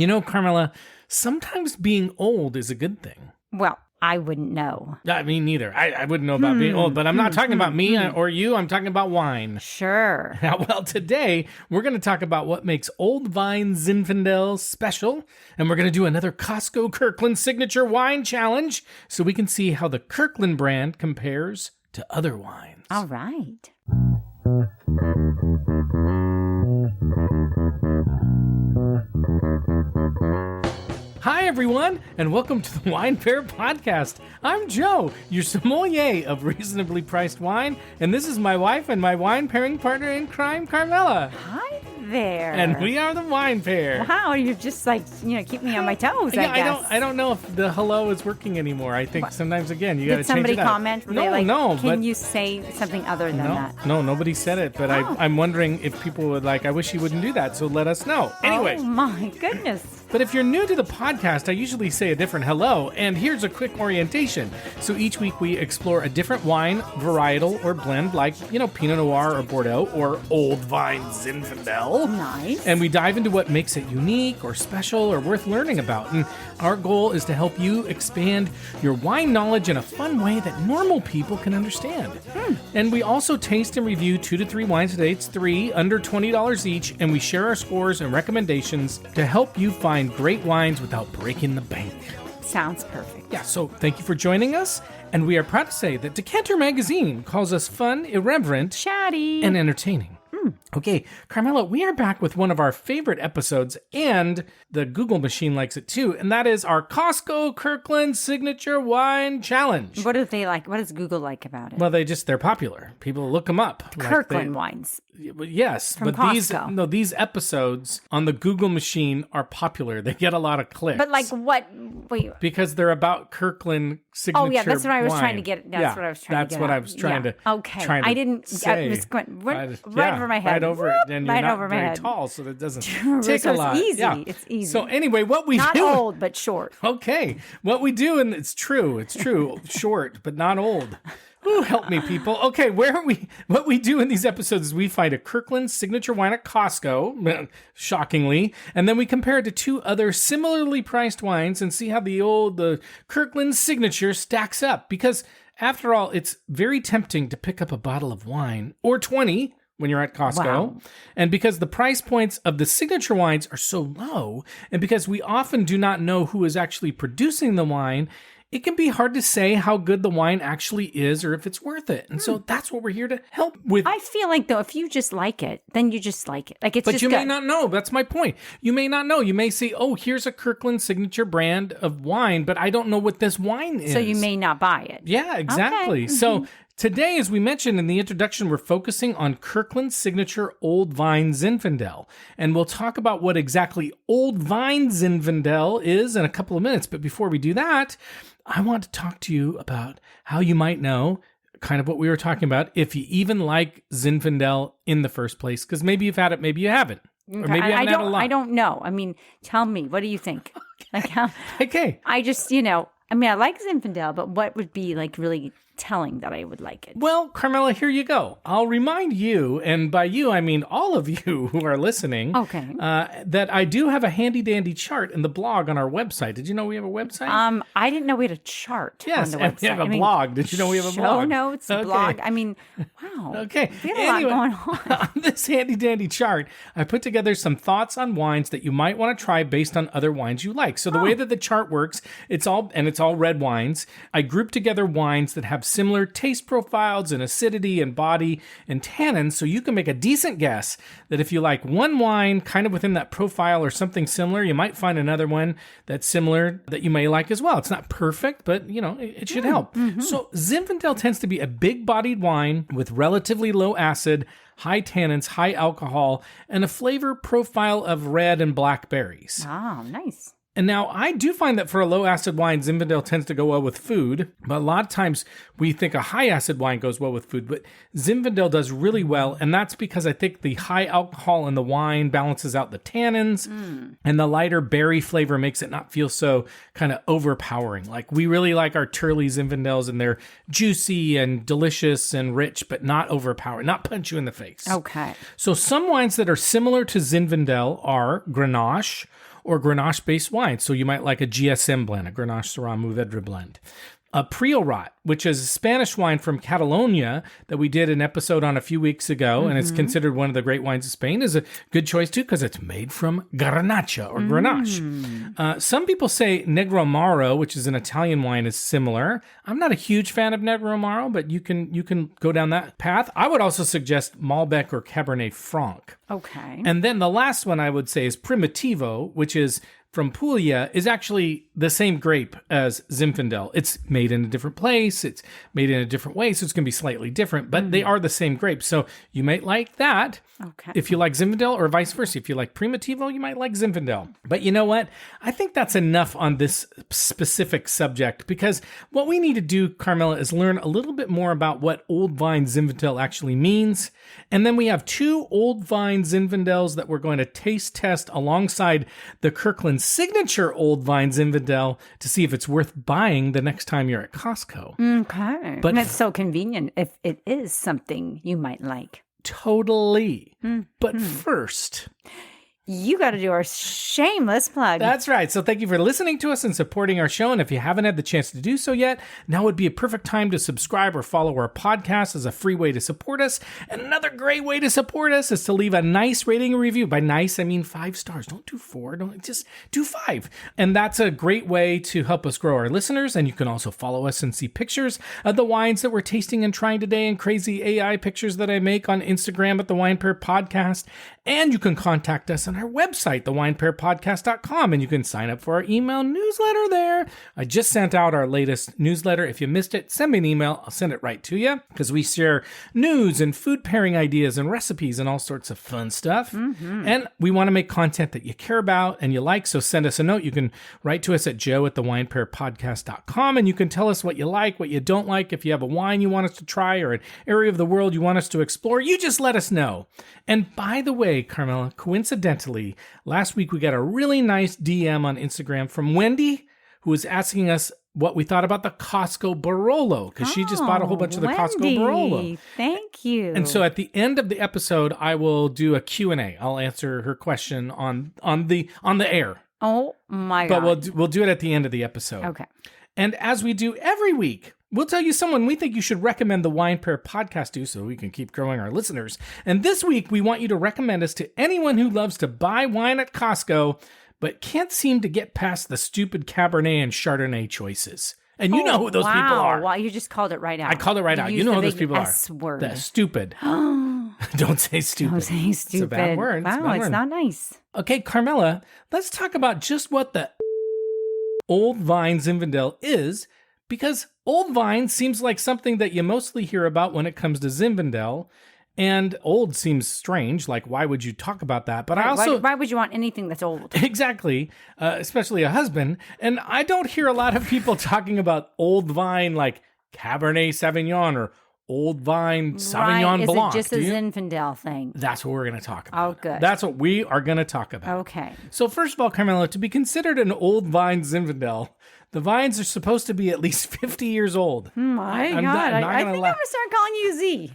You know, Carmela, sometimes being old is a good thing. Well, I wouldn't know. I mean, neither. I wouldn't know about being old, but I'm not talking about me or you. I'm talking about wine. Sure. Well, today we're going to talk about what makes Old Vine Zinfandel special, and we're going to do another Costco Kirkland Signature Wine Challenge so we can see how the Kirkland brand compares to other wines. All right. Hi, everyone, and welcome to the Wine Pair Podcast. I'm Joe, your sommelier of reasonably priced wine, and this is my wife and my wine pairing partner in crime, Carmela. Hi there. And we are the Wine Pair. Wow, you're just like, keep me on my toes, I guess. I don't know if the hello is working anymore. I think sometimes, again, you got to change it up. Did somebody comment? No, can you say something other than that? No, nobody said it, but I'm wondering if people would I wish you wouldn't do that, so let us know. Anyway. Oh, my goodness. But if you're new to the podcast, I usually say a different hello, and here's a quick orientation. So each week we explore a different wine, varietal, or blend, like, Pinot Noir or Bordeaux or Old Vine Zinfandel. Nice. And we dive into what makes it unique or special or worth learning about. And our goal is to help you expand your wine knowledge in a fun way that normal people can understand. And we also taste and review 2 to 3 wines a day. It's 3, under $20 each, and we share our scores and recommendations to help you find great wines without breaking the bank. Sounds perfect. Yeah, so thank you for joining us, and we are proud to say that Decanter Magazine calls us fun, irreverent, chatty, and entertaining. Okay, Carmela, we are back with one of our favorite episodes, and the Google machine likes it too, and that is our Costco Kirkland Signature Wine Challenge. What do they like? What does Google like about it? Well, they're popular. People look them up. Kirkland wines. Yes, from but Costco. these episodes on the Google machine are popular. They get a lot of clicks. But what? Wait. Because they're about Kirkland Signature. Oh yeah, that's what I was wine. trying to get. That's what I was trying to get. That's what I was trying to. Okay, I didn't. Say. It was going right over my head. Right over it, and you're right not over my very head. tall, so that doesn't take so a lot. It's easy. Yeah. It's easy. So anyway, what we not do? Not old, but short. Okay, what we do, and it's true, short, but not old. Ooh, help me, people. Okay, what we do in these episodes is we find a Kirkland signature wine at Costco, shockingly, and then we compare it to 2 other similarly priced wines and see how the Kirkland signature stacks up. Because after all, it's very tempting to pick up a bottle of wine, or 20, when you're at Costco. Wow. And because the price points of the signature wines are so low, and because we often do not know who is actually producing the wine, it can be hard to say how good the wine actually is or if it's worth it. And so that's what we're here to help with. I feel like, though, if you just like it, then you just like it. It's but just you good. may not know. That's my point. You may not know. You may say, oh, here's a Kirkland signature brand of wine, but I don't know what this wine is. So you may not buy it. Yeah, exactly. Okay. So today, as we mentioned in the introduction, we're focusing on Kirkland Signature Old Vine Zinfandel. And we'll talk about what exactly Old Vine Zinfandel is in a couple of minutes. But before we do that, I want to talk to you about how you might know, kind of what we were talking about, if you even like Zinfandel in the first place. Because maybe you've had it, maybe you haven't. Or maybe you haven't had a lot. I don't know. I mean, tell me, what do you think? Okay. I just, I like Zinfandel, but what would be really telling that I would like it? Well, Carmela, here you go. I'll remind you, and by you, I mean all of you who are listening, okay, that I do have a handy-dandy chart in the blog on our website. Did you know we have a website? I didn't know we had a chart on the website. Yes, we have a blog. Did you know we have a blog? Show notes, blog. I mean, wow. Okay. We have a lot going on. On this handy-dandy chart, I put together some thoughts on wines that you might want to try based on other wines you like. So the way that the chart works, it's all red wines. I group together wines that have similar taste profiles and acidity and body and tannins, so you can make a decent guess that if you like one wine kind of within that profile or something similar, you might find another one that's similar that you may like as well. It's not perfect, but it should help. Mm-hmm. So Zinfandel tends to be a big-bodied wine with relatively low acid, high tannins, high alcohol, and a flavor profile of red and black berries. Oh, nice. And now I do find that for a low acid wine, Zinfandel tends to go well with food, but a lot of times we think a high acid wine goes well with food, but Zinfandel does really well. And that's because I think the high alcohol in the wine balances out the tannins and the lighter berry flavor makes it not feel so kind of overpowering. Like we really like our Turley Zinfandels and they're juicy and delicious and rich, but not overpowering, not punch you in the face. Okay. So some wines that are similar to Zinfandel are Grenache, or Grenache-based wines. So you might like a GSM blend, a Grenache Syrah Mourvedre blend. A Priorat, which is a Spanish wine from Catalonia that we did an episode on a few weeks ago, and it's considered one of the great wines of Spain, is a good choice too because it's made from Garnacha or Grenache. Some people say Negro Amaro, which is an Italian wine, is similar. I'm not a huge fan of Negro Amaro, but you can go down that path. I would also suggest Malbec or Cabernet Franc. Okay. And then the last one I would say is Primitivo, which is from Puglia, is actually the same grape as Zinfandel. It's made in a different place. It's made in a different way, so it's going to be slightly different, but they are the same grape. So you might like that if you like Zinfandel, or vice versa. If you like Primitivo, you might like Zinfandel. But you know what? I think that's enough on this specific subject, because what we need to do, Carmela, is learn a little bit more about what Old Vine Zinfandel actually means. And then we have 2 Old Vine Zinfandels that we're going to taste test alongside the Kirkland Signature Old Vine Zinfandel to see if it's worth buying the next time you're at Costco. Okay. But and it's so convenient if it is something you might like. Totally. But first, you got to do our shameless plug. That's right. So thank you for listening to us and supporting our show. And if you haven't had the chance to do so yet, now would be a perfect time to subscribe or follow our podcast as a free way to support us. And another great way to support us is to leave a nice rating and review. By nice, I mean 5 stars. Don't do 4. Don't just do 5. And that's a great way to help us grow our listeners. And you can also follow us and see pictures of the wines that we're tasting and trying today, and crazy AI pictures that I make on Instagram at the Wine Pair Podcast. And you can contact us on our website, thewinepairpodcast.com, and you can sign up for our email newsletter there. I just sent out our latest newsletter. If you missed it, send me an email. I'll send it right to you, because we share news and food pairing ideas and recipes and all sorts of fun stuff. And we want to make content that you care about and you like, so send us a note. You can write to us at joe@thewinepairpodcast.com, and you can tell us what you like, what you don't like. If you have a wine you want us to try or an area of the world you want us to explore, you just let us know. And by the way, Carmela, coincidentally, last week we got a really nice DM on Instagram from Wendy, who was asking us what we thought about the Costco Barolo, because she just bought a whole bunch of the Costco Barolo. Thank you. And so at the end of the episode, I will do a Q&A. I'll answer her question on the air. Oh my God. But we'll do it at the end of the episode. Okay. And as we do every week, we'll tell you someone we think you should recommend the Wine Pair podcast to, so we can keep growing our listeners. And this week, we want you to recommend us to anyone who loves to buy wine at Costco, but can't seem to get past the stupid Cabernet and Chardonnay choices. And you know who those people are. Wow, you just called it right out. I called it right out. You know who those people S are. word. The stupid. Don't say stupid. Don't say stupid. It's a bad word. Wow, it's not nice. Okay, Carmela, let's talk about just what the Old Vine Zinfandel is, because Old Vine seems like something that you mostly hear about when it comes to Zinfandel, and old seems strange. Like, why would you talk about that? But why would you want anything that's old? Exactly, especially a husband. And I don't hear a lot of people talking about Old Vine like Cabernet Sauvignon or Old Vine Sauvignon Blanc. Is it just a Zinfandel thing? That's what we're going to talk about. Oh, good. That's what we are going to talk about. Okay. So first of all, Carmela, to be considered an Old Vine Zinfandel, the vines are supposed to be at least 50 years old. My God. I think I'm going to start calling you Z.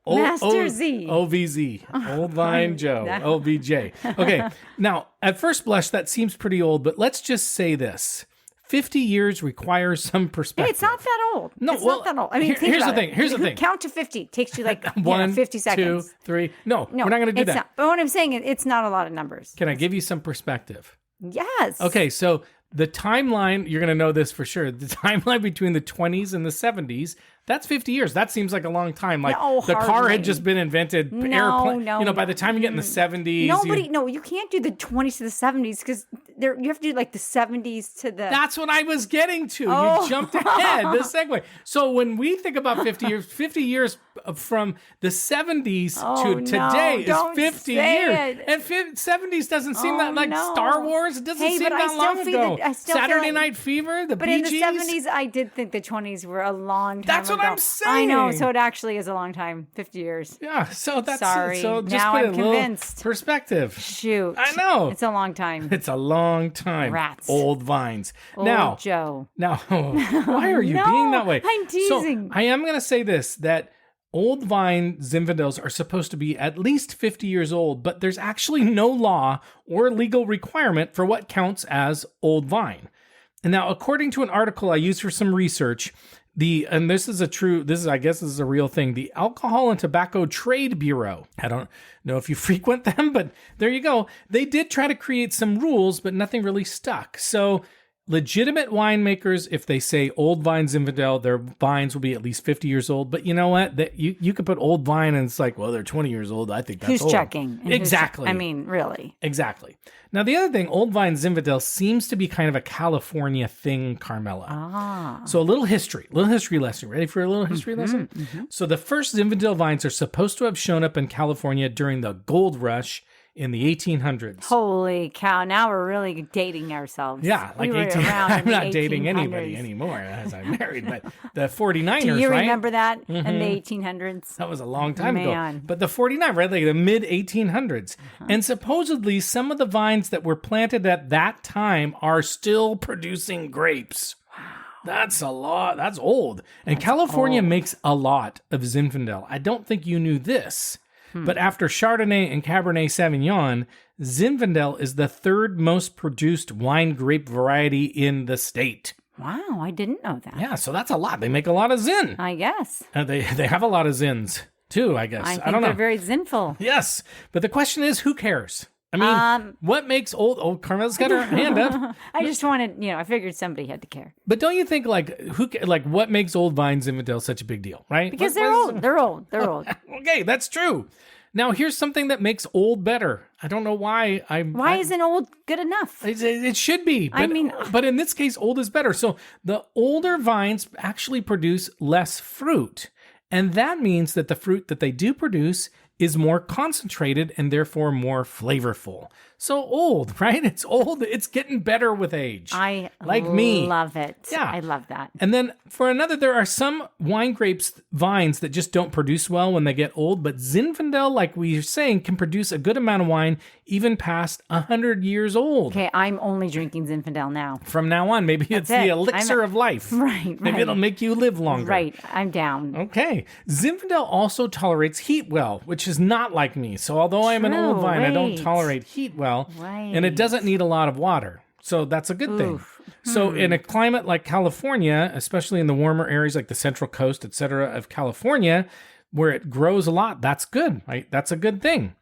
Master Z. OVZ. Old Vine Joe. OVJ. Okay. Now, at first blush, that seems pretty old, but let's just say this. 50 years requires some perspective. Hey, it's not that old. No, it's not that old. I mean, here's the thing. Here's the thing. Count to 50. It takes you like 1, 50 seconds. 2, 3. No, we're not going to do that. Not. But what I'm saying is it's not a lot of numbers. Can I give you some perspective? Yes. Okay, so the timeline, you're going to know this for sure. The timeline between the 20s and the 70s, that's 50 years. That seems like a long time. Like the car had just been invented. No. By the time you get in the 70s. You can't do the 20s to the 70s because you have to do like the 70s to the. That's what I was getting to. You jumped ahead. The segue. So when we think about 50 years from the 70s to today is 50 years. And 70s doesn't seem that like Star Wars. It doesn't seem that long ago. Saturday Night Fever, the Bee Gees. But in the 70s, I did think the 20s were a long time That's ago. what I'm saying. I know. So it actually is a long time. 50 years. Yeah. So that's Sorry. So just now put I'm a little convinced. Perspective. Shoot. I know. It's a long time. It's a long time. Rats. Old vines. Old Joe. Now, why are you being that way? I'm teasing. So I am going to say this, that Old Vine Zinfandels are supposed to be at least 50 years old, but there's actually no law or legal requirement for what counts as Old Vine. And now, according to an article I used for some research, I guess this is a real thing. The Alcohol and Tobacco Trade Bureau. I don't know if you frequent them, but there you go. They did try to create some rules, but nothing really stuck. So legitimate winemakers, if they say Old Vine Zinfandel, their vines will be at least 50 years old. But you know what? You could put Old Vine and it's like, well, they're 20 years old. I think that's Who's old. checking? Exactly. Really. Exactly. Now, the other thing, Old Vine Zinfandel seems to be kind of a California thing, Carmela. So a little history lesson. Ready for a little history lesson? Mm-hmm. So the first Zinfandel vines are supposed to have shown up in California during the gold rush in the 1800s. Holy cow. Now we're really dating ourselves. Yeah, like we 18. I'm not dating 1800s. Anybody anymore as I'm married, but the 49ers, Do you right? remember that in the 1800s? That was a long time ago. But the 49, right? Like the mid 1800s. And supposedly some of the vines that were planted at that time are still producing grapes. Wow. That's a lot. That's old. And California makes a lot of Zinfandel. I don't think you knew this. But after Chardonnay and Cabernet Sauvignon, Zinfandel is the third most produced wine grape variety in the state. Wow, I didn't know that. Yeah, so that's a lot. They make a lot of Zin. I guess. They have a lot of Zins, too, I guess. I think don't know. they're very zinful. Yes, but the question is, who cares? I mean, what makes old Carmela's got her hand up. I just wanted, I figured somebody had to care. But don't you think, what makes Old Vine Zinfandel such a big deal, right? Because they're old. They're old. They're old. Okay, that's true. Now, here's something that makes old better. I don't know why. Why isn't old good enough? It should be. But, but in this case, old is better. So the older vines actually produce less fruit. And that means that the fruit that they do produce is more concentrated and therefore more flavorful. So old, right? It's old. It's getting better with age. I love it. Yeah. I love that. And then for another, there are some wine grapes vines that just don't produce well when they get old. But Zinfandel, like we were saying, can produce a good amount of wine even past 100 years old. Okay, I'm only drinking Zinfandel now. From now on, maybe it's the elixir of life. Right. Maybe it'll make you live longer. Right. I'm down. Okay. Zinfandel also tolerates heat well, which is not like me. So although I'm an old vine, I don't tolerate heat well. And it doesn't need a lot of water. So that's a good thing. So in a climate like California, especially in the warmer areas like the Central Coast, etc. of California, where it grows a lot, that's good, right? That's a good thing.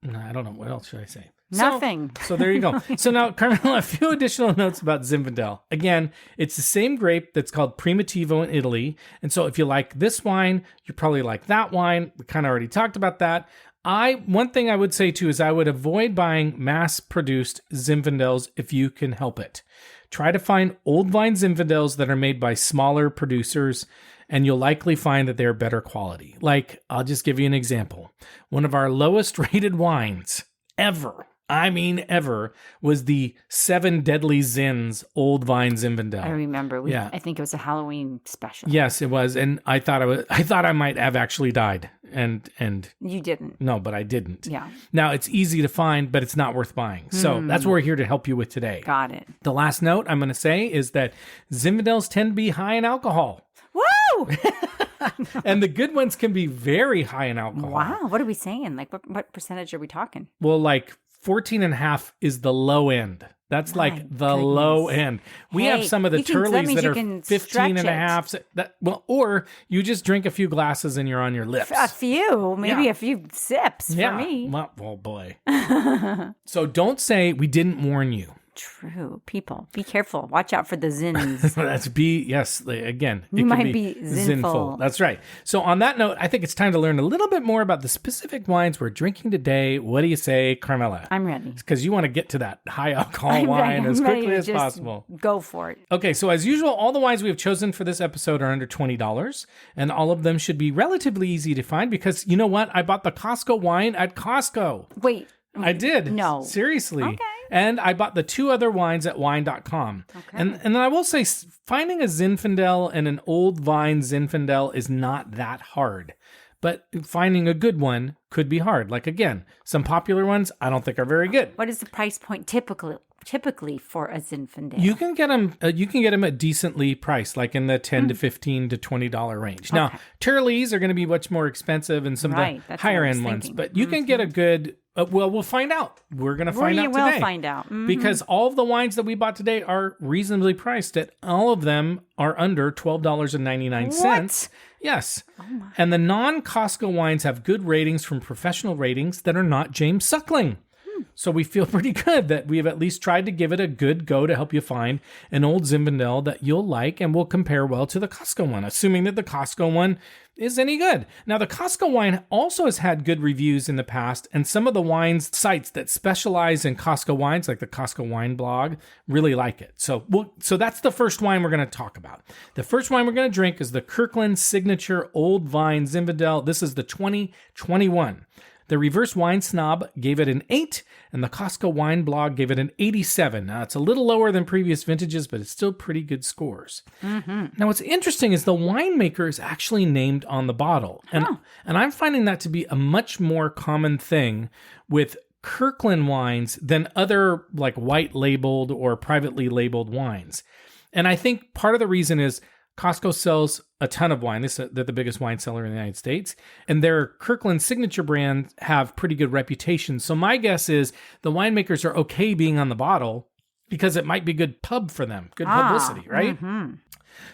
I don't know. What else should I say? Nothing. So there you go. So now, Carmela, a few additional notes about Zinfandel. Again, it's the same grape that's called Primitivo in Italy. And so if you like this wine, you probably like that wine. We kind of already talked about that. One thing I would say too is I would avoid buying mass-produced Zinfandels if you can help it. Try to find Old Vine Zinfandels that are made by smaller producers, and you'll likely find that they're better quality. Like, I'll just give you an example. One of our lowest rated wines ever, was the 7 Deadly Zins Old Vine Zinfandel. I remember. I think it was a Halloween special. Yes, it was, and I thought I might have actually died, and you didn't. No, but I didn't. Yeah. Now it's easy to find, but it's not worth buying. So that's what we're here to help you with today. Got it. The last note I'm going to say is that Zinfandels tend to be high in alcohol. Woo! And the good ones can be very high in alcohol. Wow. What are we saying? Like, what percentage are we talking? Well, like 14.5 is the low end. That's like the low end. We have some of the Turleys that are 15.5. Or you just drink a few glasses and you're on your lips. A few, maybe a few sips for me. Well, oh boy. So don't say we didn't warn you. True. People, be careful. Watch out for the zins. Again. You might be zinful. That's right. So on that note, I think it's time to learn a little bit more about the specific wines we're drinking today. What do you say, Carmela? I'm ready. Because you want to get to that high alcohol wine as quickly as possible. Go for it. Okay, so as usual, all the wines we have chosen for this episode are under $20, and all of them should be relatively easy to find because you know what? I bought the Costco wine at Costco. Wait. I did. No. Seriously. Okay. And I bought the 2 other wines at wine.com. Okay. And then I will say, finding a Zinfandel and an Old Vine Zinfandel is not that hard. But finding a good one could be hard. Like, again, some popular ones I don't think are very good. What is the price point typically typically for a Zinfandel? You can get them. You can get them at decently priced, like in the $10 to $15 to $20 range. Now, Turleys are going to be much more expensive and some of the higher end ones, but you can get a good. Well, we'll find out. We're going to find out today. We'll find out Because all of the wines that we bought today are reasonably priced. At all of them are under $12.99. What? Yes. And the non-Costco wines have good ratings from professional ratings that are not James Suckling. So we feel pretty good that we've at least tried to give it a good go to help you find an old Zinfandel that you'll like and will compare well to the Costco one, assuming that the Costco one is any good. Now, the Costco wine also has had good reviews in the past, and some of the wines sites that specialize in Costco wines, like the Costco Wine blog, really like it. So that's the first wine we're going to talk about. The first wine we're going to drink is the Kirkland Signature Old Vine Zinfandel. This is the 2021. The Reverse Wine Snob gave it an 8, and the Costco Wine blog gave it an 87. Now, it's a little lower than previous vintages, but it's still pretty good scores. Now, what's interesting is the winemaker is actually named on the bottle. And I'm finding that to be a much more common thing with Kirkland wines than other like white labeled or privately labeled wines. And I think part of the reason is Costco sells a ton of wine. They're the biggest wine seller in the United States. And their Kirkland signature brands have pretty good reputations. So my guess is the winemakers are okay being on the bottle because it might be good pub for them, good publicity, right?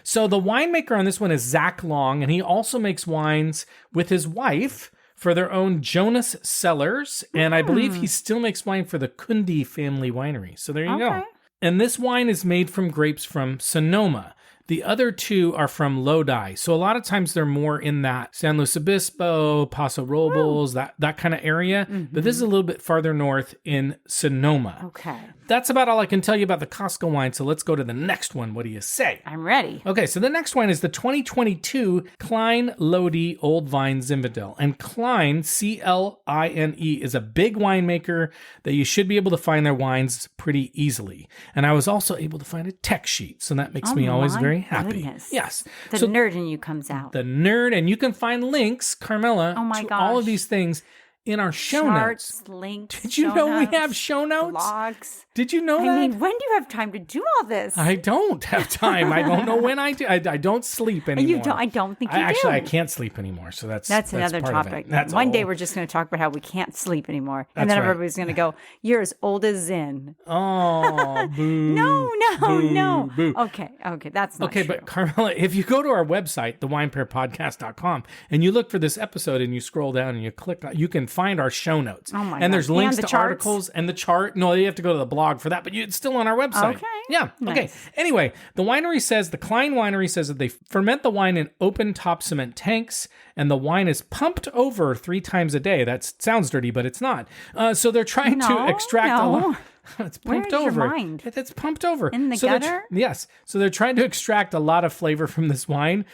So the winemaker on this one is Zach Long, and he also makes wines with his wife for their own Jonas Cellars. And I believe he still makes wine for the Kundi family winery. So there you go. And this wine is made from grapes from Sonoma. The other two are from Lodi. So a lot of times they're more in that San Luis Obispo, Paso Robles, that kind of area. But this is a little bit farther north in Sonoma. Okay. That's about all I can tell you about the Costco wine. So let's go to the next one. What do you say? I'm ready. Okay, so the next one is the 2022 Cline Lodi Old Vine Zinfandel. And Cline, Cline, is a big winemaker that you should be able to find their wines pretty easily. And I was also able to find a tech sheet. So that makes me always very happy. Goodness. Yes. The nerd in you comes out. The nerd, and you can find links, Carmela, to all of these things in our show Charts, notes. links. Did you know we have show notes? Blogs. Did you know that? I mean, when do you have time to do all this? I don't have time. I don't know when I do. I don't sleep anymore. I don't think you do. Actually, I can't sleep anymore. So that's another part topic. Of it. That's One day we're just going to talk about how we can't sleep anymore. And then everybody's going to go, you're as old as Zin. Oh, boo. No. Boo. Okay. That's not true. But Carmela, if you go to our website, thewinepairpodcast.com, and you look for this episode and you scroll down and you click on, you can find our show notes. Oh my and there's links and to articles and the chart. No, you have to go to the blog for that, but it's still on our website. Okay. Yeah. Nice. Okay. Anyway, the Cline Winery says that they ferment the wine in open top cement tanks, and the wine is pumped over 3 times a day. That sounds dirty, but it's not. So they're trying to extract a lot. It's pumped over. Your mind? It's pumped over. In the gutter? Yes. So they're trying to extract a lot of flavor from this wine.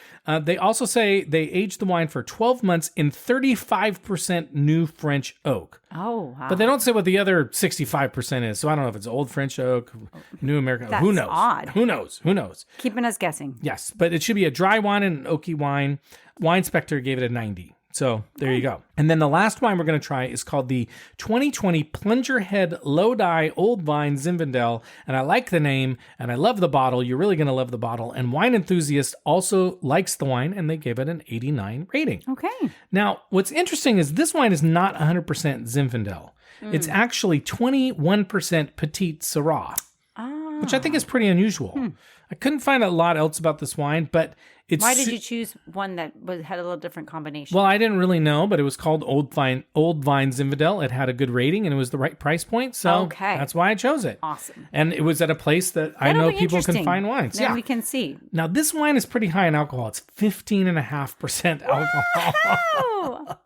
They also say they aged the wine for 12 months in 35% new French oak. Oh, wow. But they don't say what the other 65% is. So I don't know if it's old French oak, new American. That's Who knows? Odd. Who knows? Keeping us guessing. Yes. But it should be a dry wine and an oaky wine. Wine Spectre gave it a 90. So there you go. And then the last wine we're going to try is called the 2020 Plungerhead Lodi Old Vine Zinfandel. And I like the name and I love the bottle. You're really going to love the bottle. And Wine Enthusiast also likes the wine and they gave it an 89 rating. Okay. Now, what's interesting is this wine is not 100% Zinfandel. It's actually 21% Petite Syrah, which I think is pretty unusual. I couldn't find a lot else about this wine, but it's... Why did you choose one that had a little different combination? Well, I didn't really know, but it was called Old Vine Zinfandel. It had a good rating, and it was the right price point, so that's why I chose it. Awesome. And it was at a place that I know people can find wines. Then we can see. Now, this wine is pretty high in alcohol. It's 15.5% alcohol.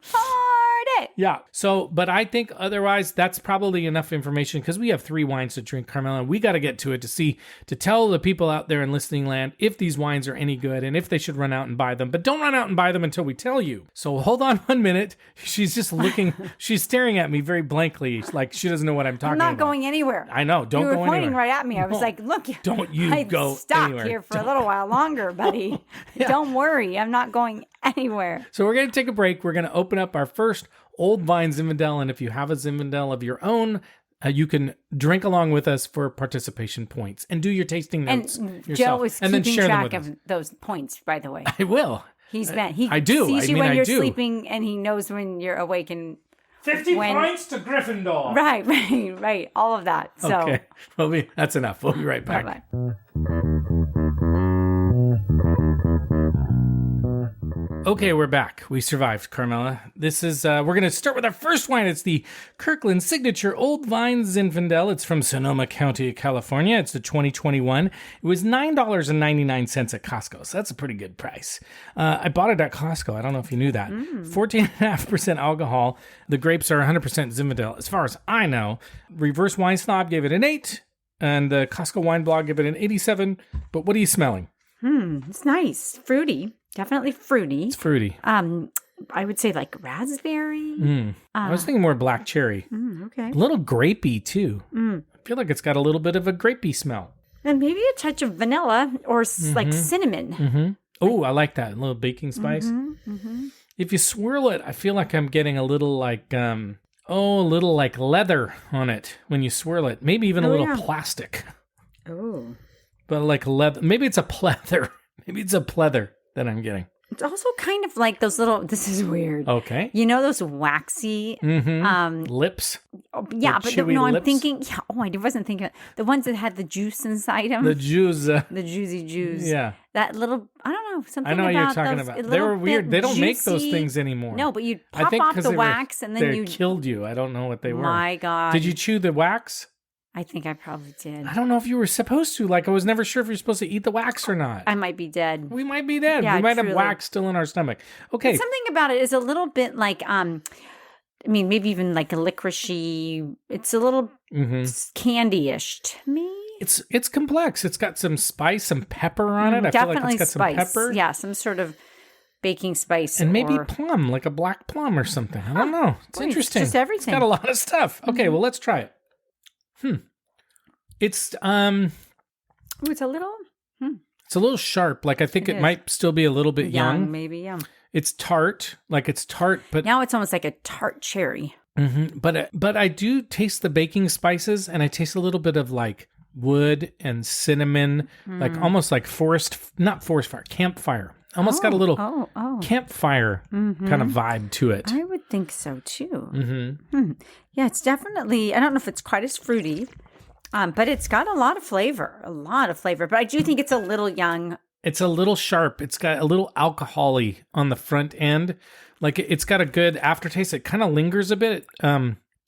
Yeah. So, but I think otherwise that's probably enough information because we have 3 wines to drink, Carmela. We got to get to it to tell the people out there in listening land if these wines are any good and if they should run out and buy them. But don't run out and buy them until we tell you. So hold on 1 minute. She's just looking, she's staring at me very blankly, like she doesn't know what I'm talking about. I'm not going anywhere. I know. Don't go anywhere. You were pointing right at me. I was like, look, don't you go stuck anywhere. Here for a little while longer, buddy. Don't worry. I'm not going anywhere. So we're going to take a break. We're going to open up our first Old Vine Zinfandel, and if you have a Zinfandel of your own, you can drink along with us for participation points and do your tasting notes And yourself. Joe is and then keeping share them track with us. of those points, by the way. I will. He I do. sees I you mean, when I you're do. sleeping, and he knows when you're awake. And 50 points to Gryffindor. Right. All of that. So, Okay. That's enough. We'll be right back. bye-bye. Okay, we're back. We survived, Carmela. This is, we're going to start with our first wine. It's the Kirkland Signature Old Vine Zinfandel. It's from Sonoma County, California. It's the 2021. It was $9.99 at Costco, so that's a pretty good price. I bought it at Costco. I don't know if you knew that. 14.5% alcohol. The grapes are 100% Zinfandel. As far as I know, Reverse Wine Snob gave it an 8, and the Costco Wine Blog gave it an 87. But what are you smelling? It's nice. Fruity. Definitely fruity. It's fruity. I would say like raspberry. I was thinking more black cherry. Okay. A little grapey, too. I feel like it's got a little bit of a grapey smell. And maybe a touch of vanilla or like cinnamon. Oh, I like that. A little baking spice. If you swirl it, I feel like I'm getting a little like, a little like leather on it when you swirl it. Maybe even a little plastic. Oh. But like leather. Maybe it's a pleather. Maybe it's a pleather that I'm getting. It's also kind of like those little, this is weird. Okay. You know those waxy, Lips. yeah, The but chewy no, I'm lips? thinking, I wasn't thinking, the ones that had the juice inside them. The Jews. The juicy juice. Yeah. That little, I don't know, something I know what about you're talking those, about. a They little were weird. bit They don't make those juicy. things anymore. No, but you'd I pop think off 'cause the they wax and then they you killed you. I don't know what they were. My God. Did you chew the wax? I think I probably did. I don't know if you were supposed to. Like, I was never sure if you're supposed to eat the wax or not. I might be dead. We might be dead. Yeah, we might truly. have wax still in our stomach. Okay. Something about it is a little bit like, maybe even like a licoricey. It's a little candy-ish to me. It's complex. It's got some spice, some pepper on it. I feel Definitely like it's got spice. some pepper. Yeah, some sort of baking spice. And maybe or... plum, like a black plum or something. I don't know. It's Boy, interesting. It's just everything. It's got a lot of stuff. Okay, well, let's try it. It's Ooh, it's a little it's a little sharp. Like I think It it is. might still be a little bit young. maybe, yeah. It's tart. Like it's tart, but Now it's almost like a tart cherry. but I do taste the baking spices, and I taste a little bit of like wood and cinnamon, like almost like not forest fire, campfire. Almost got a little campfire kind of vibe to it. I would think so too. Yeah, it's definitely, I don't know if it's quite as fruity, but it's got a lot of flavor. But I do think it's a little young. It's a little sharp. It's got a little alcohol-y on the front end. Like it's got a good aftertaste. It kind of lingers a bit.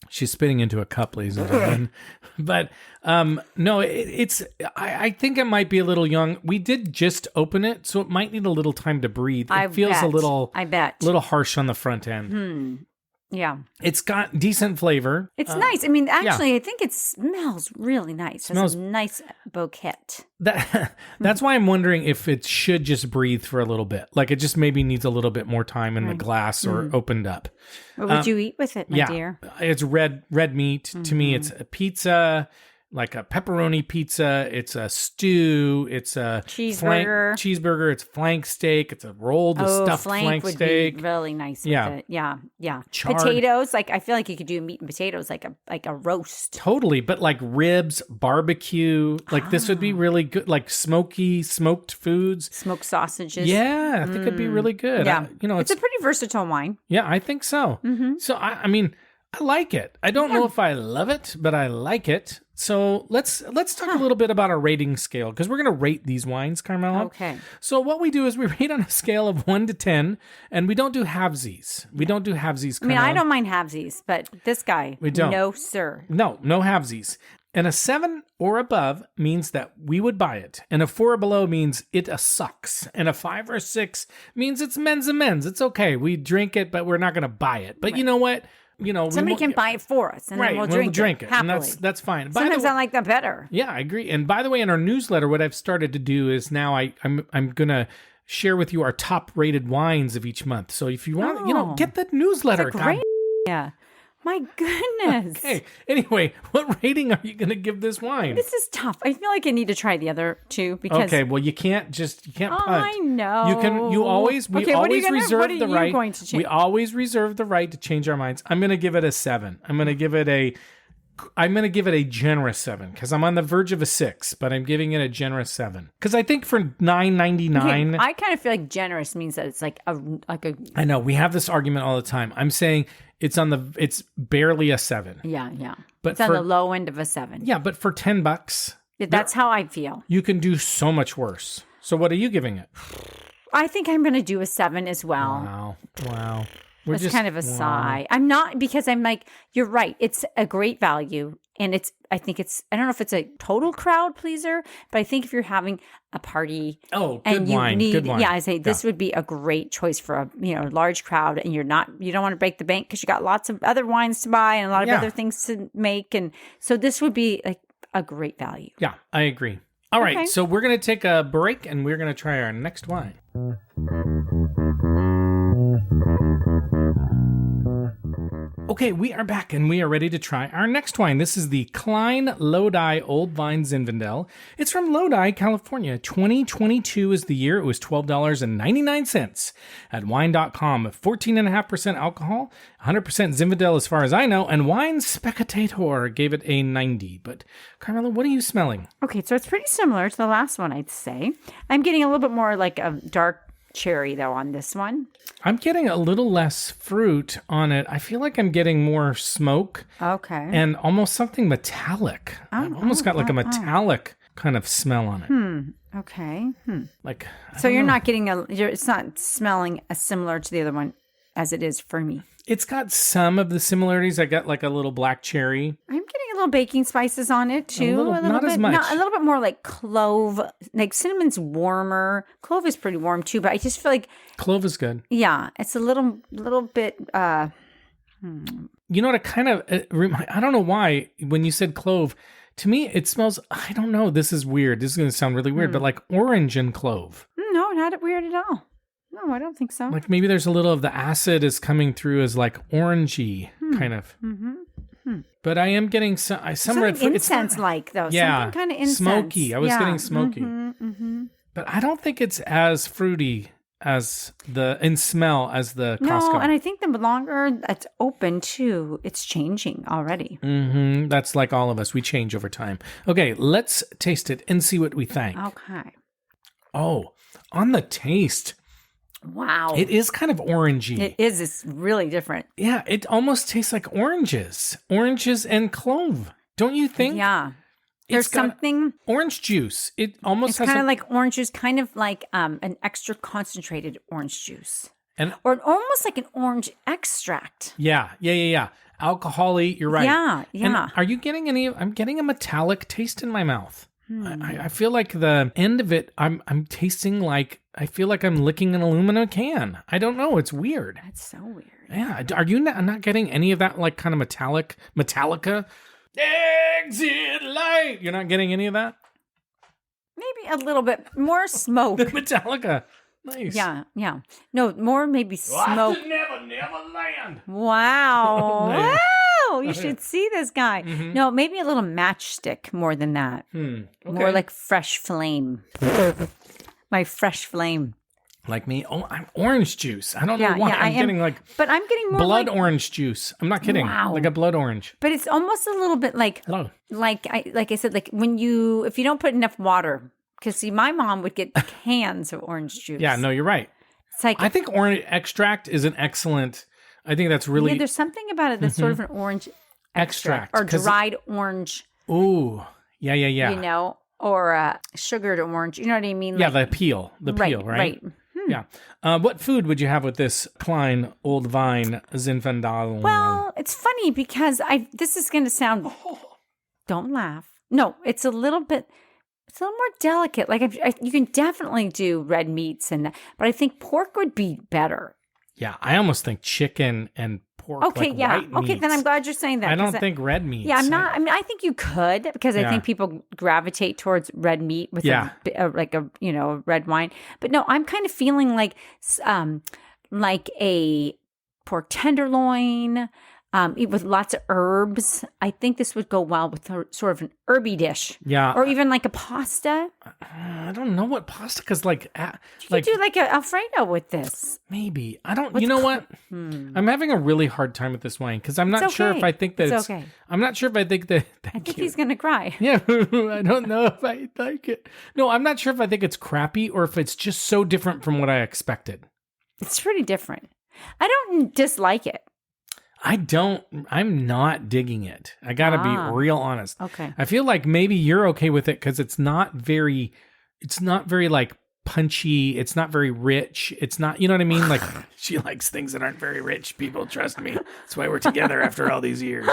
She's spitting into a cup, ladies and gentlemen. But no, it's. I think it might be a little young. We did just open it, so it might need a little time to breathe. It feels a little. I bet. Little harsh on the front end. Yeah. It's got decent flavor. It's nice. I mean, actually, I think it smells really nice. It has a nice bouquet. That's why I'm wondering if it should just breathe for a little bit. Like it just maybe needs a little bit more time in the glass or opened up. What would you eat with it, my dear? It's red meat. To me, it's a pizza, like a pepperoni pizza. It's a stew. It's a cheeseburger. It's flank steak. It's a rolled stuffed flank would steak. Be really nice Yeah. with it. Yeah. Charred. Potatoes, like I feel like you could do meat and potatoes like a roast. Totally, but like ribs, barbecue, like this would be really good. Like smoked foods, smoked sausages. Yeah, I think it'd be really good. Yeah, it's a pretty versatile wine. Yeah, I think so. So I mean, I like it. I don't know if I love it, but I like it. So let's talk a little bit about our rating scale, because we're going to rate these wines, Carmela. Okay. So what we do is we rate on a scale of 1 to 10, and we don't do halvesies. We don't do halvesies, Carmela. I mean, I don't mind halvesies, but this guy, we don't. No, sir. No halvesies. And a 7 or above means that we would buy it. And a 4 or below means it sucks. And a 5 or 6 means it's men's and men's. It's okay. We drink it, but we're not going to buy it. But you know what? Somebody can buy it for us, and then we'll drink it happily. And that's fine. Sometimes I like that better. Yeah, I agree. And by the way, in our newsletter, what I've started to do is now I'm gonna share with you our top rated wines of each month. So if you want, get that newsletter. That's a great idea. My goodness. Okay. Anyway, what rating are you going to give this wine? This is tough. I feel like I need to try the other two because. Okay. Well, you can't punt. I know. We always reserve the right. Going to change? We always reserve the right to change our minds. I'm going to give it a 7. I'm going to give it a I'm going to give it a generous 7 because I'm on the verge of a 6, but I'm giving it a generous 7 because I think for $9.99, I kind of feel like generous means that it's like a. I know we have this argument all the time. I'm saying it's barely a 7. Yeah. But it's on the low end of a 7. Yeah, but for $10, that's how I feel. You can do so much worse. So what are you giving it? I think I'm going to do a 7 as well. Wow. It's kind of a sigh. I'm not, because I'm like, you're right. It's a great value. And I don't know if it's a total crowd pleaser, but I think if you're having a party good wine. Yeah, I say this would be a great choice for a large crowd, and you don't want to break the bank because you got lots of other wines to buy and a lot of other things to make. And so this would be like a great value. Yeah, I agree. All right, so we're going to take a break and we're going to try our next wine. Okay, we are back and we are ready to try our next wine. This is the Cline Lodi Old Vine Zinfandel. It's from Lodi, California. 2022 is the year. It was $12.99 at wine.com. 14.5% alcohol, 100% Zinfandel as far as I know, and Wine Spectator gave it a 90. But Carmela, what are you smelling? Okay, so it's pretty similar to the last one, I'd say. I'm getting a little bit more like a dark cherry, though, on this one. I'm getting a little less fruit on it. I feel like I'm getting more smoke. Okay. And almost something metallic. I've almost got like a metallic kind of smell on it. Okay. Like, so you're not getting it's not smelling as similar to the other one as it is for me. It's got some of the similarities. I got like a little black cherry. I'm getting a little baking spices on it too. A little not bit, as much. A little bit more like clove. Like cinnamon's warmer. Clove is pretty warm too, but I just feel like clove is good. Yeah, it's a little bit. You know what? It kind of. I don't know why when you said clove, to me it smells. I don't know. This is weird. This is going to sound really weird, but like orange and clove. No, not weird at all. No, I don't think so. Like maybe there's a little of the acid is coming through as like orangey kind of. But I am getting some red fruit. Incense-like though. Yeah, something kind of incense. Smoky. I was getting smoky. But I don't think it's as fruity as in smell as the Costco. No, and I think the longer it's open too, it's changing already. That's like all of us. We change over time. Okay, let's taste it and see what we think. Okay. Oh, on the taste. Wow. It is kind of orangey. It is. It's really different. Yeah, it almost tastes like oranges. Oranges and clove. Don't you think? Yeah. There's something. Orange juice. It almost has kind of like orange juice, kind of like an extra concentrated orange juice. Or almost like an orange extract. Yeah. Alcohol-y, you're right. Yeah. And are you getting I'm getting a metallic taste in my mouth. I feel like the end of it, I'm tasting like, I feel like I'm licking an aluminum can. I don't know. It's weird. That's so weird. Yeah. Are you not getting any of that like kind of Metallica? Exit light. You're not getting any of that? Maybe a little bit more smoke. Metallica. Nice. Yeah. No, more maybe smoke. Never land. Wow. Nice. Wow. You should see this guy. No, maybe a little matchstick more than that. Okay. More like fresh flame. My fresh flame. Like me? Oh, I'm orange juice. I don't know why. I'm getting but I'm getting more blood orange juice. I'm not kidding. Wow. Like a blood orange. But it's almost a little bit like, Hello. Like I said, like if you don't put enough water, because see, my mom would get cans of orange juice. Yeah, no, you're right. It's like I think orange extract is an excellent. I think that's really. Yeah, there's something about it that's sort of an orange extract or dried orange. Ooh, yeah. You know, or sugared orange. You know what I mean? Yeah, the peel, right? Right. Yeah. What food would you have with this Cline Old Vine Zinfandel? Well, it's funny because this is going to sound. Don't laugh. No, it's a little bit. It's a little more delicate. Like you can definitely do red meats, but I think pork would be better. Yeah, I almost think chicken and pork. Okay, like yeah. white Okay, meats. then I'm glad you're saying that. I don't think red meats. Yeah, I'm not. I mean, I think you could because I think people gravitate towards red meat with a red wine. But no, I'm kind of feeling like a pork tenderloin, with lots of herbs. I think this would go well with sort of an herby dish. Yeah. Or even like a pasta. I don't know what pasta, because You could do like an Alfredo with this. maybe. I don't, you know what? I'm having a really hard time with this wine because I'm not It's sure okay. if I think that It's okay. I'm not sure if I think that, I think he's going to cry. yeah, I don't know if I like it. No, I'm not sure if I think it's crappy or if it's just so different from what I expected. It's pretty different. I don't dislike it. I'm not digging it. I gotta be real honest. Okay. I feel like maybe you're okay with it because it's not very like punchy. It's not very rich. It's not, you know what I mean? Like she likes things that aren't very rich, people, trust me. That's why we're together after all these years.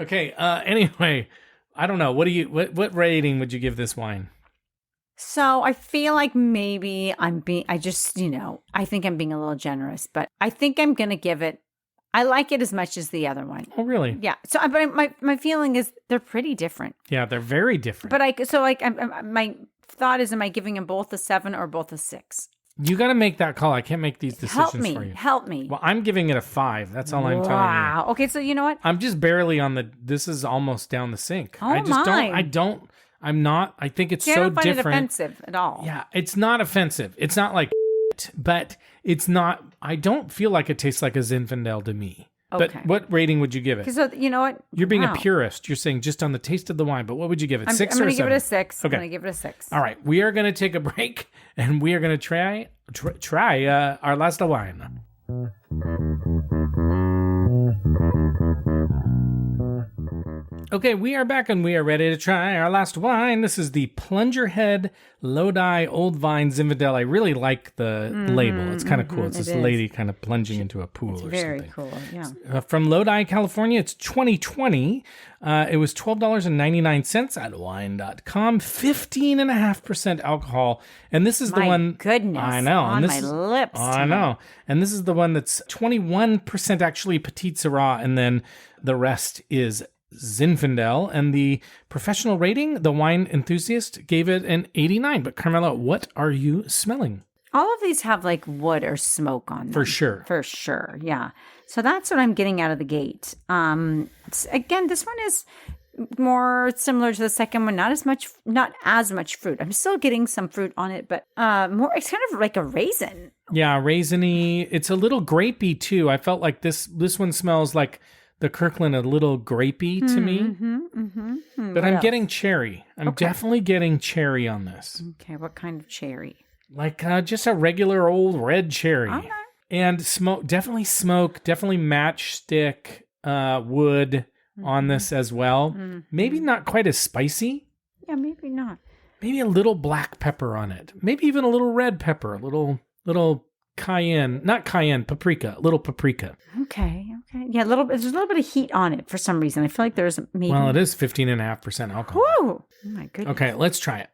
Okay. Anyway, I don't know. What rating would you give this wine? So I feel like maybe I think I'm being a little generous, but I think I'm going to give it, I like it as much as the other one. Oh, really? Yeah. So, my feeling is they're pretty different. Yeah, they're very different. But my thought is, am I giving them both a 7 or both a 6? You got to make that call. I can't make these decisions for you. Help me. Well, I'm giving it a 5. That's all I'm telling you. Wow. Okay, so you know what? I'm just barely this is almost down the sink. Oh, I think it's I so don't find different. it offensive at all. Yeah, it's not offensive. It's not like but it's not, I don't feel like it tastes like a Zinfandel to me. Okay. But what rating would you give it? So you know what? You're being a purist. You're saying just on the taste of the wine, but what would you give it? 6 I'm or going to 7? give it a 6. Okay. I'm going to give it a 6. All right. We are going to take a break and we are going to try our last wine. Okay, we are back and we are ready to try our last wine. This is the Plungerhead Lodi Old Vine Zinfandel. I really like the label. It's kind of cool. It's this lady kind of plunging into a pool or Very something. cool, yeah. From Lodi, California. It's 2020. It was $12.99 at wine.com. 15.5% alcohol. And this is the one. Goodness. I know. On and my lips. I know. And this is the one that's 21% actually Petite Syrah, and then the rest is Zinfandel. And the professional rating, the wine enthusiast, gave it an 89. But Carmela, what are you smelling? All of these have like wood or smoke on them. For sure. For sure, yeah. So that's what I'm getting out of the gate. Again, this one is more similar to the second one. Not as much fruit. I'm still getting some fruit on it, but more. It's kind of like a raisin. Yeah, raisiny. It's a little grapey too. I felt like this one smells like the Kirkland a little grapey to me. But I'm getting cherry. I'm definitely getting cherry on this. Okay, what kind of cherry? Like just a regular old red cherry. Okay. And smoke, definitely matchstick wood on this as well. Maybe not quite as spicy. Yeah, maybe not. Maybe a little black pepper on it. Maybe even a little red pepper, a little cayenne, not cayenne, paprika, a little paprika. Okay. Yeah, there's a little bit of heat on it for some reason. I feel like there's maybe. Well, it is 15.5% alcohol. Woo! Oh my goodness. Okay, let's try it.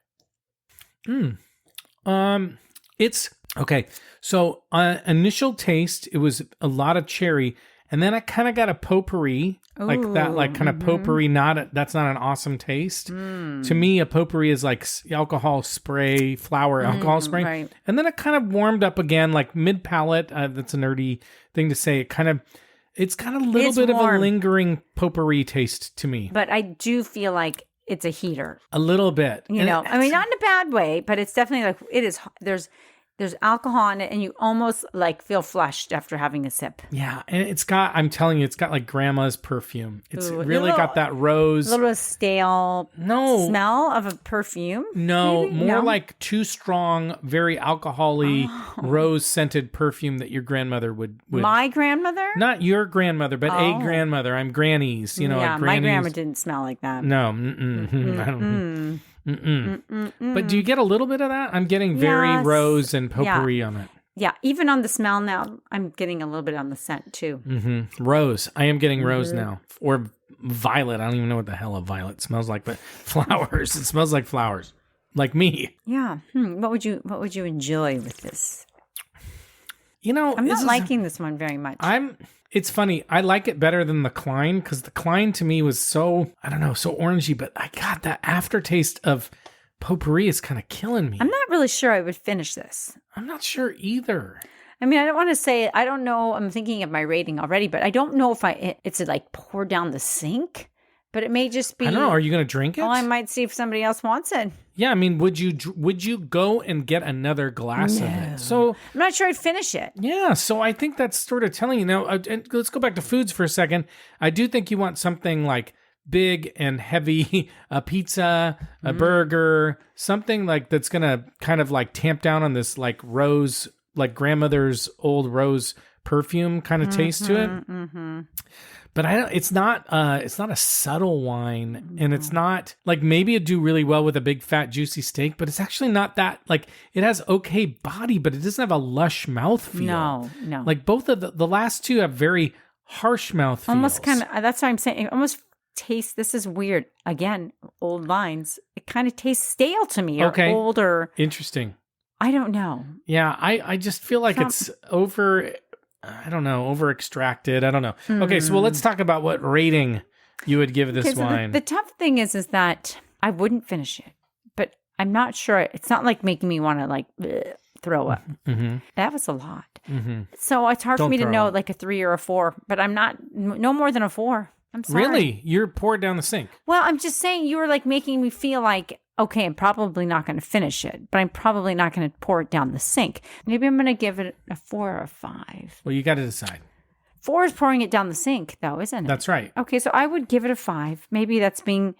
It's okay. So initial taste, it was a lot of cherry, and then I kind of got a potpourri, like that, like kind of potpourri. That's not an awesome taste. To me, a potpourri is like alcohol spray, flower alcohol spray, right. And then it kind of warmed up again, like mid palate. That's a nerdy thing to say. It's got a little bit warm. Of a lingering potpourri taste to me, but I do feel like it's a heater. A little bit, I mean, not in a bad way, but it's definitely like it is. There's alcohol in it, and you almost like feel flushed after having a sip. Yeah, and I'm telling you, it's got like grandma's perfume. It's really got that rose. A little bit of stale smell of a perfume. No, more like too strong, very alcohol-y, rose-scented perfume that your grandmother would. My grandmother? Not your grandmother, but a grandmother. I'm granny's, Yeah, like my grandma didn't smell like that. No, I don't. But do you get a little bit of that? I'm getting very rose and potpourri on it. Yeah, even on the smell now, I'm getting a little bit on the scent too. Rose. I am getting rose now. Or violet. I don't even know what the hell a violet smells like, but flowers. It smells like flowers. Like me. Yeah. What would you enjoy with this? I'm not liking this one very much. It's funny. I like it better than the Cline because the Cline to me was so orangey, but I got that aftertaste of potpourri is kind of killing me. I'm not really sure I would finish this. I'm not sure either. I mean, I don't want to say, I don't know. I'm thinking of my rating already, but I don't know if it's like pour down the sink, but it may just be. I don't know. Are you going to drink it? Well, I might see if somebody else wants it. Yeah, I mean, would you go and get another glass of it? So I'm not sure I'd finish it. yeah, so I think that's sort of telling you now. And let's go back to foods for a second. I do think you want something like big and heavy, a pizza, a burger, something like that's gonna kind of like tamp down on this like rose, like grandmother's old rose perfume kind of taste to it. But it's not a subtle wine, and it's not like maybe it'd do really well with a big fat juicy steak, but it's actually not that like it has okay body, but it doesn't have a lush mouthfeel. No. Like both of the last two have very harsh mouthfeels. Almost kind of, that's what I'm saying. It almost tastes, this is weird. Again, old vines. It kind of tastes stale to me or old or. Interesting. I don't know. Yeah, I just feel like it's over extracted. I don't know. Okay, so let's talk about what rating you would give this wine. The tough thing is that I wouldn't finish it, but I'm not sure. It's not like making me want to like throw up. That was a lot. So it's hard for me to know like a 3 or a 4, but I'm not, no more than a 4. I'm sorry. Really? You're poured down the sink. Well, I'm just saying you were like making me feel like, okay, I'm probably not going to finish it, but I'm probably not going to pour it down the sink. Maybe I'm going to give it a 4 or a 5. Well, you got to decide. 4 is pouring it down the sink, though, isn't it? That's right. Okay, so I would give it a 5. Maybe that's being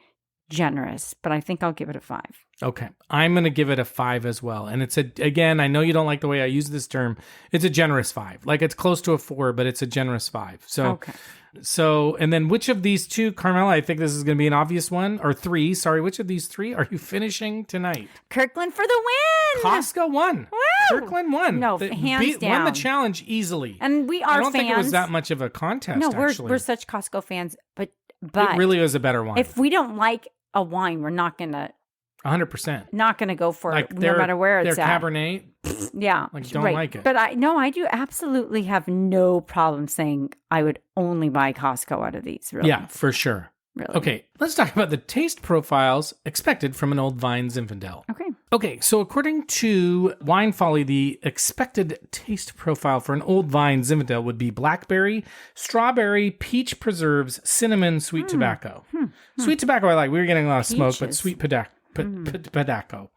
generous, but I think I'll give it a 5. Okay. I'm going to give it a 5 as well. And it's again, I know you don't like the way I use this term. It's a generous 5. Like it's close to a 4, but it's a generous 5. So, okay. So, and then which of these two, Carmela, I think this is going to be an obvious one, or 3, sorry, which of these 3 are you finishing tonight? Kirkland for the win! Costco won. Woo! Kirkland won. No, hands down. Won the challenge easily. And we are fans. I don't think it was that much of a contest, no, actually. we're such Costco fans, but it really was a better wine. If we don't like a wine, we're not going to 100%. Not going to go for like it, no matter where it's their at. Cabernet. Yeah. Like, don't like it. But I do absolutely have no problem saying I would only buy Costco out of these, really. Yeah, for sure. Really. Okay, let's talk about the taste profiles expected from an Old Vine Zinfandel. Okay, so according to Wine Folly, the expected taste profile for an Old Vine Zinfandel would be blackberry, strawberry, peach preserves, cinnamon, sweet tobacco. Sweet tobacco I like. We were getting a lot of smoke, but sweet tobacco.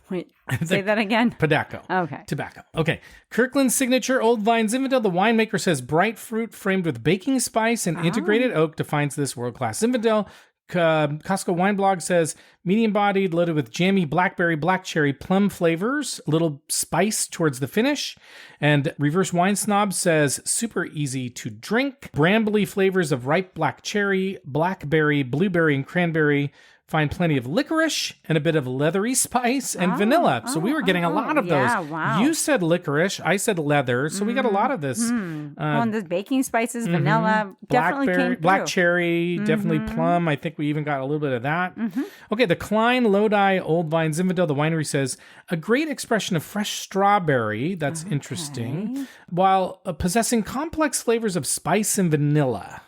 Wait, say that again. Tobacco. Okay. Tobacco. Okay. Kirkland Signature Old Vine Zinfandel. The winemaker says bright fruit framed with baking spice and integrated oak defines this world-class Zinfandel. Costco Wine Blog says medium-bodied, loaded with jammy blackberry, black cherry, plum flavors, little spice towards the finish. And Reverse Wine Snob says super easy to drink. Brambly flavors of ripe black cherry, blackberry, blueberry, and cranberry. Find plenty of licorice and a bit of leathery spice and vanilla. So we were getting a lot of those. Wow. You said licorice. I said leather. So we got a lot of this. And the baking spices, vanilla, definitely came through. Black cherry, definitely plum. I think we even got a little bit of that. Okay, the Cline Lodi Old Vine Zinfandel, the winery says, a great expression of fresh strawberry. That's interesting. While possessing complex flavors of spice and vanilla.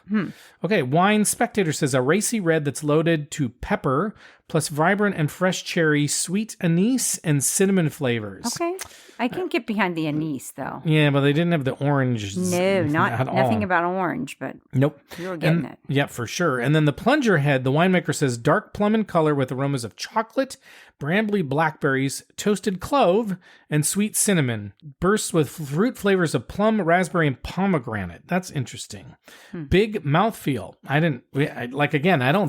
Okay, Wine Spectator says a racy red that's loaded to pepper, plus vibrant and fresh cherry, sweet anise, and cinnamon flavors. Okay. I can get behind the anise, though. Yeah, but they didn't have the orange. No, nothing about orange, but nope. You were getting it. Yeah, for sure. And then the Plungerhead, the winemaker says dark plum in color with aromas of chocolate, brambly blackberries, toasted clove, and sweet cinnamon. Bursts with fruit flavors of plum, raspberry, and pomegranate. That's interesting. Big mouthfeel. I don't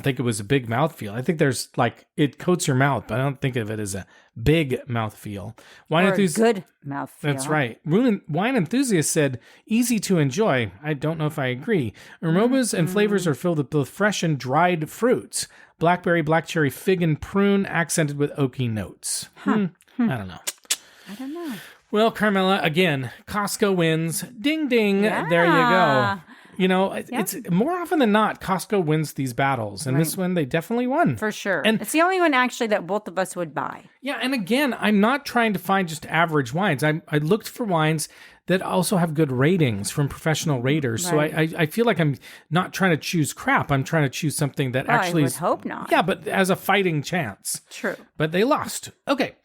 think it was a big mouthfeel. I think there's like, it coats your mouth, but I don't think of it as a big mouthfeel. Good mouthfeel. That's right. Wine enthusiast said, easy to enjoy. I don't know if I agree. Aromas and flavors are filled with both fresh and dried fruits. Blackberry, black cherry, fig, and prune accented with oaky notes. I don't know. Well, Carmela, again, Costco wins. Ding, ding. Yeah. There you go. You know, it's more often than not, Costco wins these battles. And this one, they definitely won. For sure. And it's the only one, actually, that both of us would buy. Yeah, and again, I'm not trying to find just average wines. I looked for wines that also have good ratings from professional raters. Right. So I feel like I'm not trying to choose crap. I'm trying to choose something that actually I would hope not. Yeah, but as a fighting chance. True. But they lost. Okay.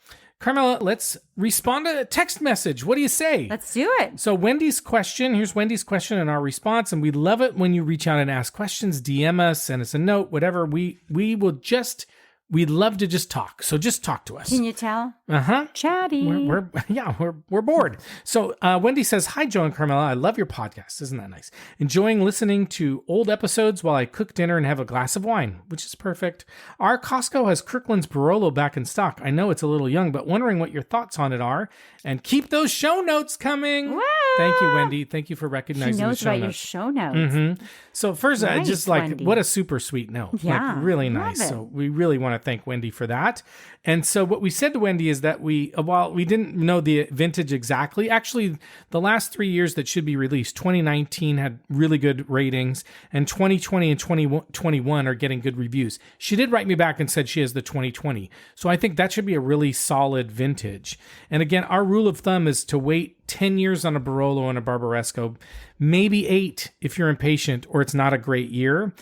Carmela, let's respond to a text message. What do you say? Let's do it. So Wendy's question, here's Wendy's question and our response. And we love it when you reach out and ask questions, DM us, send us a note, whatever. We'd love to just talk. So just talk to us. Can you tell? Uh-huh. Chatty. We're bored. So Wendy says, "Hi, Joe and Carmela. I love your podcast. Isn't that nice? Enjoying listening to old episodes while I cook dinner and have a glass of wine, which is perfect. Our Costco has Kirkland's Barolo back in stock. I know it's a little young, but wondering what your thoughts on it are. And keep those show notes coming." Woo! Thank you, Wendy. Thank you for recognizing She knows the show about your notes. show notes. Mm-hmm. So first, Nice, just like, Wendy. what a super sweet note. Yeah, like really love nice. it. So we really want to thank Wendy for that. And so what we said to Wendy is that while we didn't know the vintage exactly, actually the last 3 years that should be released, 2019 had really good ratings, and 2020 and 2021 are getting good reviews. She did write me back and said she has the 2020. So I think that should be a really solid vintage. And again, our rule of thumb is to wait 10 years on a Barolo and a Barbaresco, maybe 8 if you're impatient or it's not a great year.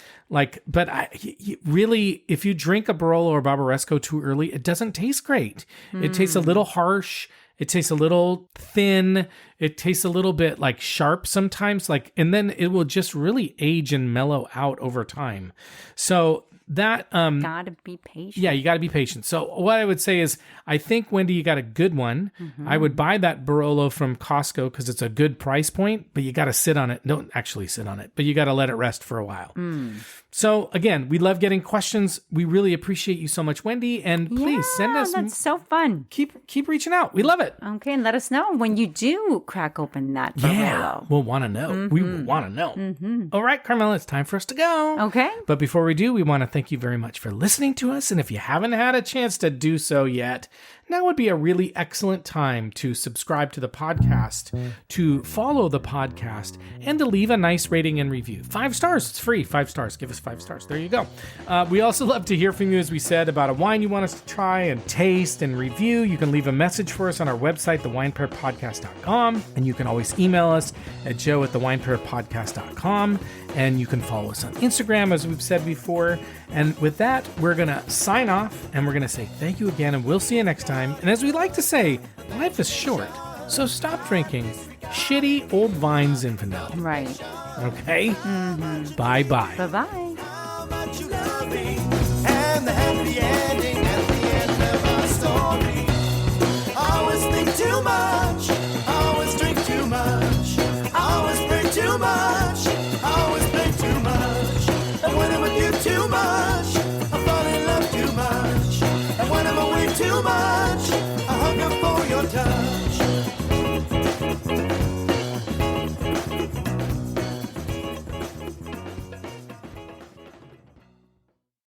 Really, if you drink a Barolo or Barbaresco too early, it doesn't taste great. It tastes a little harsh. It tastes a little thin. It tastes a little bit like sharp sometimes, and then it will just really age and mellow out over time. So that Gotta be patient. yeah, you got to be patient. So what I would say is, I think, Wendy, you got a good one. Mm-hmm. I would buy that Barolo from Costco because it's a good price point, but you got to sit on it. Don't actually sit on it, but you got to let it rest for a while. So again, we love getting questions. We really appreciate you so much, Wendy. And please send us. That's so fun. Keep reaching out. We love it. Okay, and let us know when you do crack open that Barolo. Yeah, we'll want to know. We want to know. All right, Carmela, it's time for us to go. Okay. But before we do, we want to thank you very much for listening to us. And if you haven't had a chance to do so yet, now would be a really excellent time to subscribe to the podcast, to follow the podcast, and to leave a nice rating and review. 5 stars. It's free. 5 stars. Give us 5 stars. There you go. We also love to hear from you, as we said, about a wine you want us to try and taste and review. You can leave a message for us on our website, thewinepairpodcast.com. And you can always email us at joe@thewinepairpodcast.com. And you can follow us on Instagram, as we've said before. And with that, we're going to sign off, and we're going to say thank you again, and we'll see you next time. And as we like to say, life is short, so stop drinking shitty Old Vine Zinfandel. Right. Okay? Bye-bye. Bye-bye.